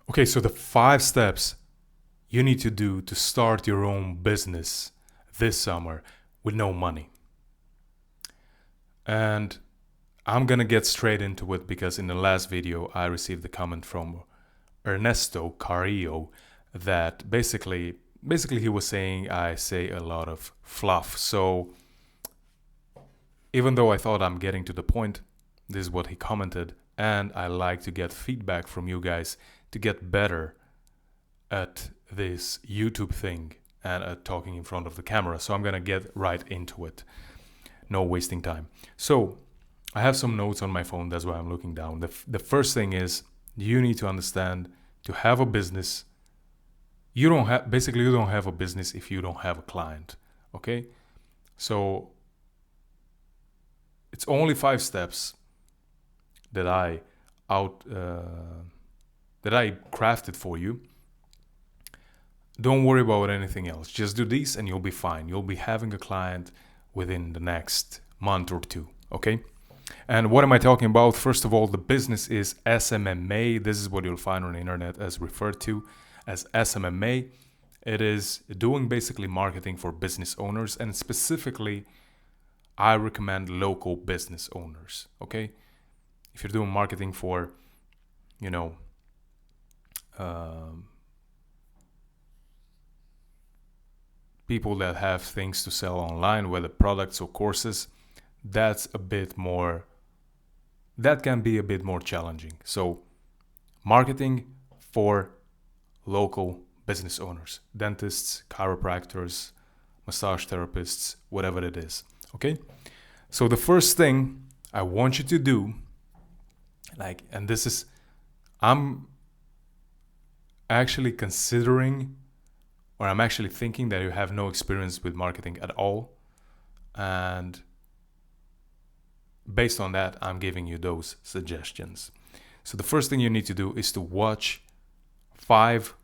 Okay, so the 5 steps you need to do to start your own business this summer with no money. And I'm gonna get straight into it because in the last video I received a comment from Ernesto Carrillo that basically he was saying I say a lot of fluff. So even though I thought I'm getting to the point, this is what he commented, and I like to get feedback from you guys to get better at this YouTube thing and at talking in front of the camera. So I'm gonna get right into it. No wasting time. So I have some notes on my phone. That's why I'm looking down. The first thing is you need to understand to have a business. You don't have a business if you don't have a client. Okay, so it's only 5 steps that I out that I crafted for you. Don't worry about anything else. Just do these and you'll be fine. You'll be having a client within the next month or two. Okay. And what am I talking about? First of all, the business is SMMA. This is what you'll find on the internet as referred to as SMMA. It is doing basically marketing for business owners, and specifically, I recommend local business owners. Okay, if you're doing marketing for, you know, people that have things to sell online, whether products or courses, that's a bit more. That can be a bit more challenging. So, marketing for local business owners, dentists, chiropractors, massage therapists, whatever it is. Okay? So the first thing I want you to do, and this is, I'm actually considering, or I'm actually thinking that you have no experience with marketing at all. And based on that, I'm giving you those suggestions. So the first thing you need to do is to watch 5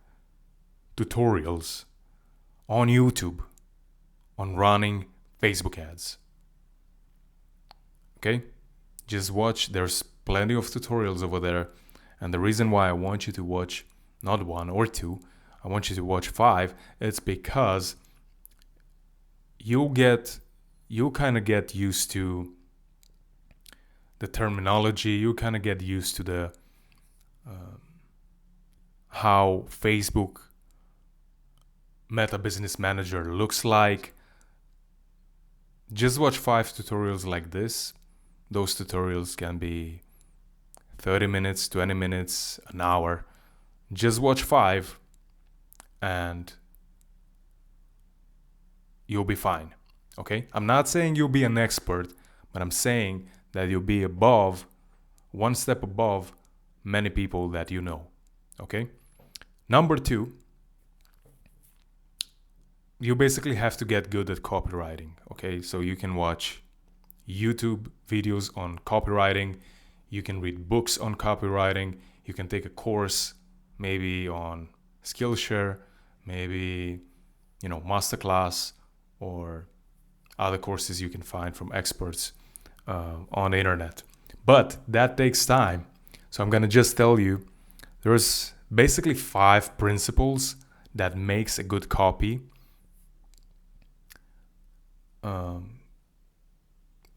tutorials on YouTube on running Facebook ads. Okay? Just watch. There's plenty of tutorials over there. And the reason why I want you to watch not 1 or 2, I want you to watch 5, it's because you'll kind of get used to the terminology. You kind of get used to the how Facebook Meta Business Manager looks like. Just watch 5 tutorials like this. Those tutorials can be 30 minutes, 20 minutes, an hour. Just watch 5 and you'll be fine. Okay? I'm not saying you'll be an expert, but I'm saying that you'll be above, one step above many people that you know. Okay? Number 2, you basically have to get good at copywriting. Okay? So you can watch YouTube videos on copywriting. You can read books on copywriting. You can take a course maybe on Skillshare, maybe, masterclass, or other courses you can find from experts on the internet. But that takes time. So I'm going to just tell you there's basically 5 principles that makes a good copy.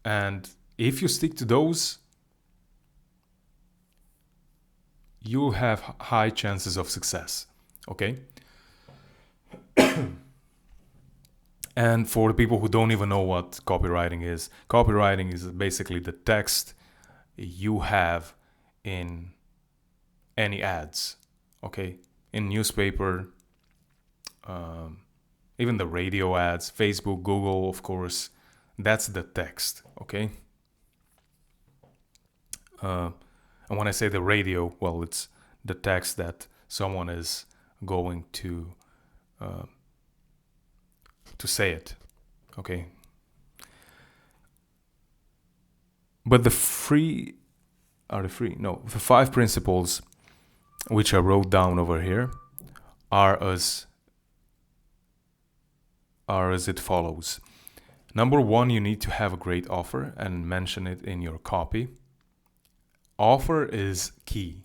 And if you stick to those, you'll have high chances of success. Okay? And for the people who don't even know what copywriting is basically the text you have in any ads. Okay? In newspaper, even the radio ads, Facebook, Google, of course, that's the text. Okay? And when I say the radio, well, it's the text that someone is going to say it. Okay. But the 5 principles which I wrote down over here are as it follows. Number 1, you need to have a great offer and mention it in your copy. Offer is key.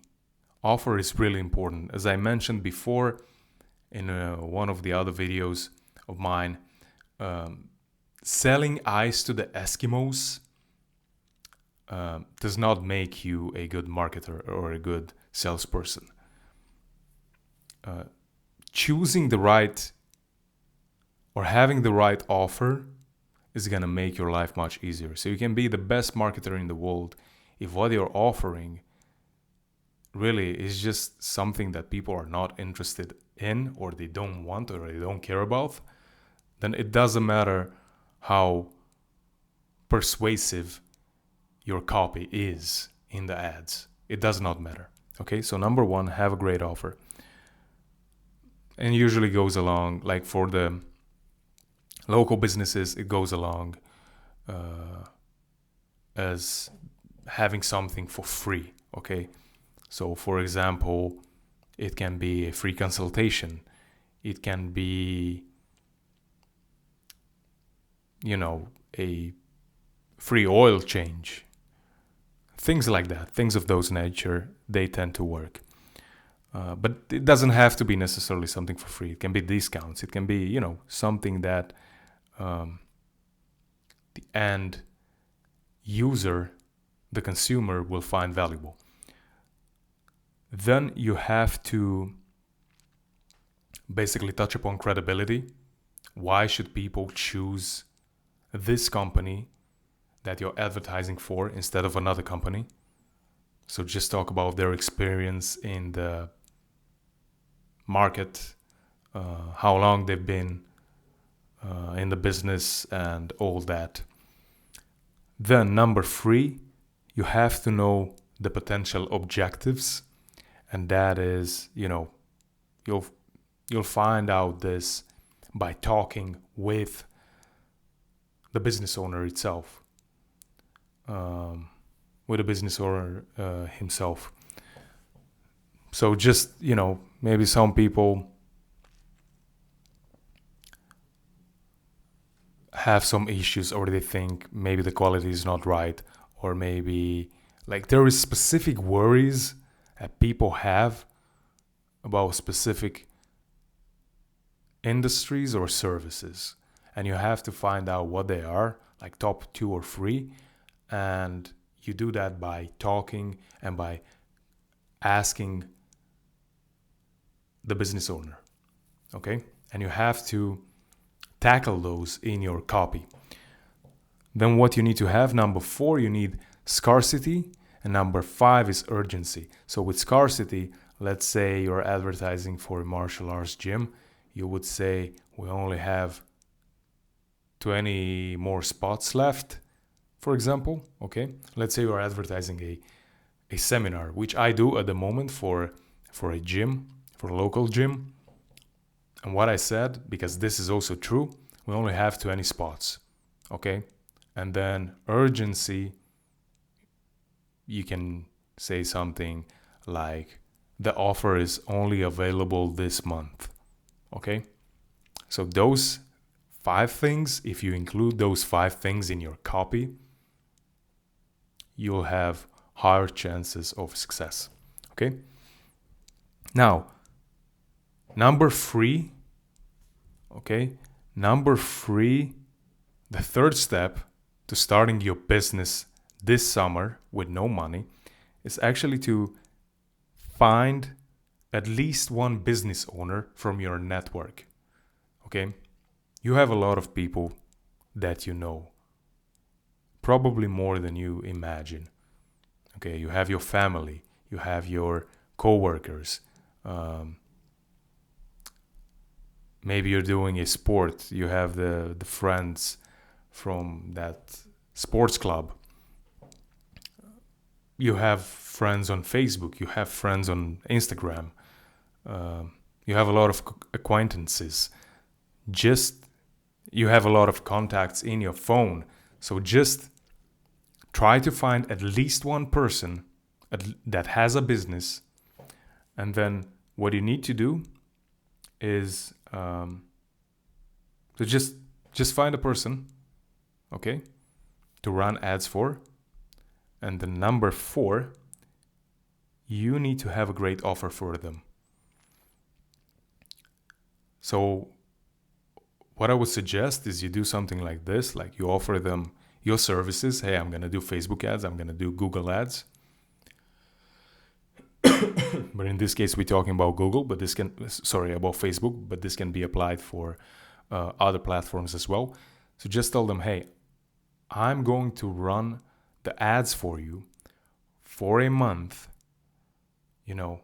offer is really important. As I mentioned before in one of the other videos of mine, selling ice to the Eskimos does not make you a good marketer or a good salesperson. Choosing the right or having the right offer is going to make your life much easier. So you can be the best marketer in the world if what you're offering really is just something that people are not interested in, or they don't want, or they don't care about. Then it doesn't matter how persuasive your copy is in the ads. It does not matter. Okay, so number one, have a great offer. And usually goes along, like for the local businesses, it goes along as having something for free. Okay, so for example, it can be a free consultation. It can be, a free oil change. Things like that, things of those nature, they tend to work. But it doesn't have to be necessarily something for free. It can be discounts. It can be, something that the end user, the consumer, will find valuable. Then you have to basically touch upon credibility. Why should people choose this company that you're advertising for instead of another company? So just talk about their experience in the market, how long they've been in the business, and all that. Then number 3, you have to know the potential objectives, and that is, you'll find out this by talking with the business owner itself, with the business owner himself. So just, maybe some people have some issues, or they think maybe the quality is not right, or maybe like there is specific worries that people have about specific industries or services, and you have to find out what they are, like top 2 or 3, and you do that by talking and by asking the business owner. Okay, and you have to tackle those in your copy. Then what you need to have, number 4, you need scarcity, and number 5 is urgency. So with scarcity, let's say you're advertising for a martial arts gym, you would say we only have 20 more spots left, for example. Okay, let's say you're advertising a seminar, which I do at the moment for a gym, for a local gym. And what I said, because this is also true, we only have 20 spots. Okay, and then urgency, you can say something like the offer is only available this month. Okay, so those 5 things, if you include those 5 things in your copy, you'll have higher chances of success. Okay, now number 3, the third step to starting your business this summer with no money is actually to find at least one business owner from your network. Okay, you have a lot of people that you know, probably more than you imagine. Okay, you have your family, you have your coworkers. Maybe you're doing a sport, you have the friends from that sports club. You have friends on Facebook, you have friends on Instagram. You have a lot of acquaintances. You have a lot of contacts in your phone. So just try to find at least one person that has a business. And then what you need to do is to just find a person, okay, to run ads for. And then number 4, you need to have a great offer for them. So what I would suggest is you do something like this, like you offer them your services. Hey, I'm going to do Facebook ads. I'm going to do Google ads. But in this case, we're talking about Google, but about Facebook, but this can be applied for other platforms as well. So just tell them, hey, I'm going to run the ads for you for a month. You'll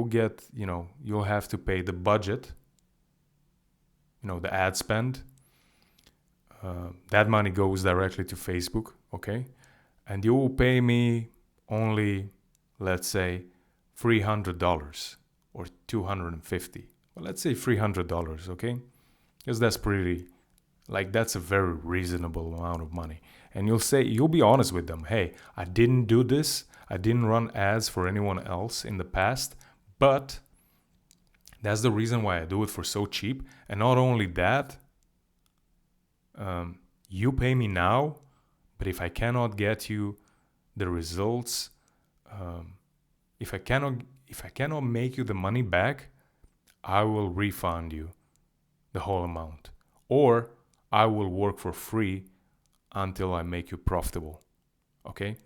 get, you'll have to pay the budget, the ad spend. That money goes directly to Facebook, okay? And you will pay me only, let's say, $300 or $250. Well, let's say $300, okay? Because that's a very reasonable amount of money. And you'll be honest with them. Hey, I didn't do this. I didn't run ads for anyone else in the past, but that's the reason why I do it for so cheap. And not only that, you pay me now, but if I cannot get you the results, if I cannot make you the money back, I will refund you the whole amount, or I will work for free until I make you profitable. Okay?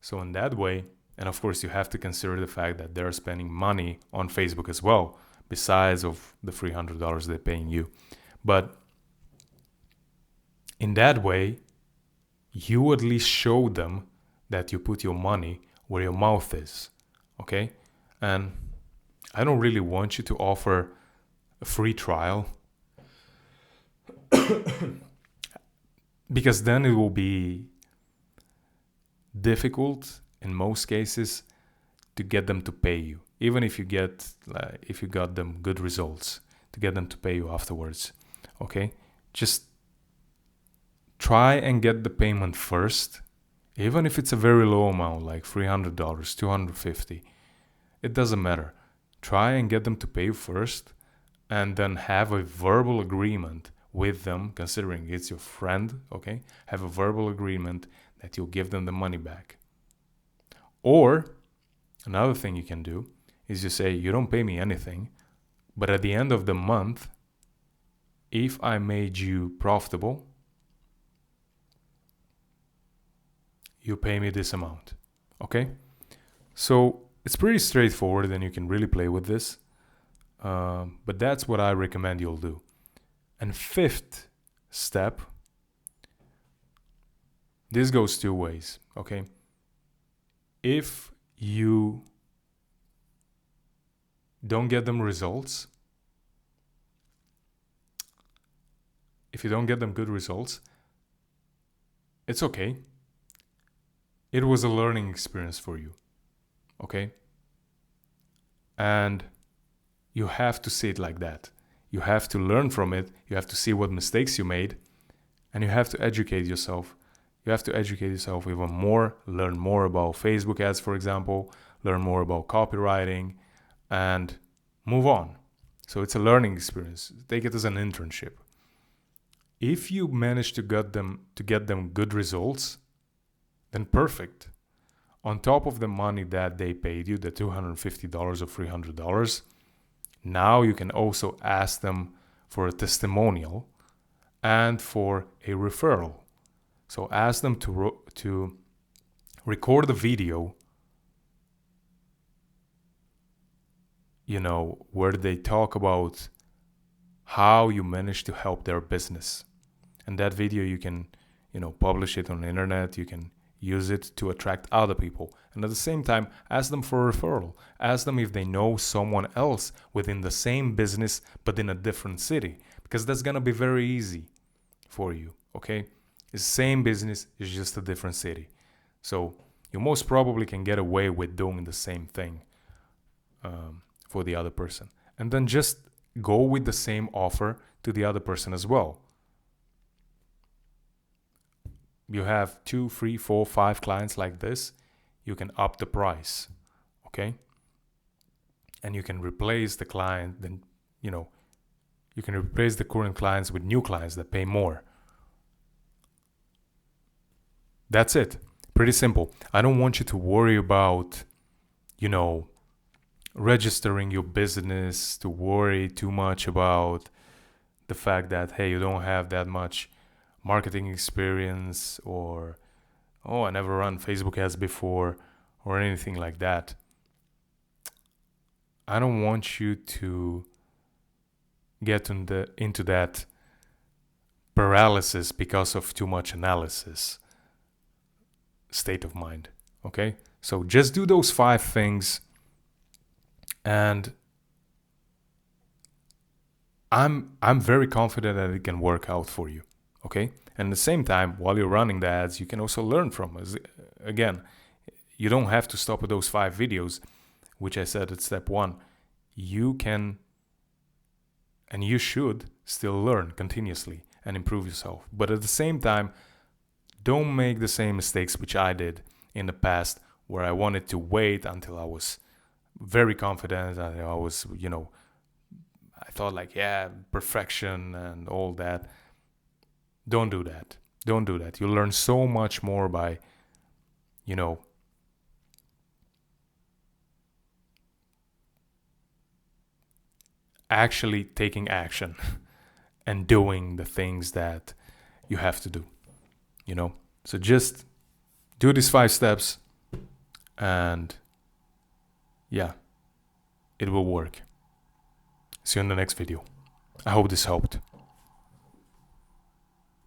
So in that way, and of course you have to consider the fact that they're spending money on Facebook as well, besides of the $300 they're paying you. But in that way, you at least show them that you put your money where your mouth is. Okay? And I don't really want you to offer a free trial because then it will be difficult in most cases to get them to pay you, even if you got them good results, to get them to pay you afterwards. Okay? Just try and get the payment first, even if it's a very low amount, like $300, $250. It doesn't matter. Try and get them to pay you first, and then have a verbal agreement with them, considering it's your friend, okay? Have a verbal agreement that you'll give them the money back. Or another thing you can do is you say, you don't pay me anything, but at the end of the month, if I made you profitable, you pay me this amount. Okay? So it's pretty straightforward and you can really play with this. But that's what I recommend you'll do. And fifth step, this goes two ways. Okay? If you don't get them results, if you don't get them good results, it's okay. It was a learning experience for you, okay? And you have to see it like that. You have to learn from it. You have to see what mistakes you made, and you have to educate yourself. You have to educate yourself even more, learn more about Facebook ads, for example, learn more about copywriting, and move on. So it's a learning experience. Take it as an internship. If you manage to get them good results, then perfect. On top of the money that they paid you, the $250 or $300, now you can also ask them for a testimonial and for a referral. So ask them to record the video, where they talk about how you managed to help their business. And that video you can, publish it on the internet. You can use it to attract other people. And at the same time, ask them for a referral. Ask them if they know someone else within the same business but in a different city, because that's going to be very easy for you, okay? It's the same business, it's just a different city. So you most probably can get away with doing the same thing for the other person. And then just go with the same offer to the other person as well. You have 2, 3, 4, 5 clients like this, you can up the price, okay? And you can replace the client, then, you can replace the current clients with new clients that pay more. That's it. Pretty simple. I don't want you to worry about registering your business, to worry too much about the fact that, hey, you don't have that much marketing experience, or, oh, I never run Facebook ads before, or anything like that. I don't want you to get into that paralysis because of too much analysis state of mind. Okay? So just do those 5 things, and I'm very confident that it can work out for you. Okay? And at the same time, while you're running the ads, you can also learn from us. Again, you don't have to stop at those 5 videos, which I said at step 1. You can and you should still learn continuously and improve yourself. But at the same time, don't make the same mistakes which I did in the past, where I wanted to wait until I was very confident and I was, I thought like, yeah, perfection and all that. Don't do that. Don't do that. You'll learn so much more by, actually taking action and doing the things that you have to do. So just do these 5 steps, and yeah, it will work. See you in the next video. I hope this helped.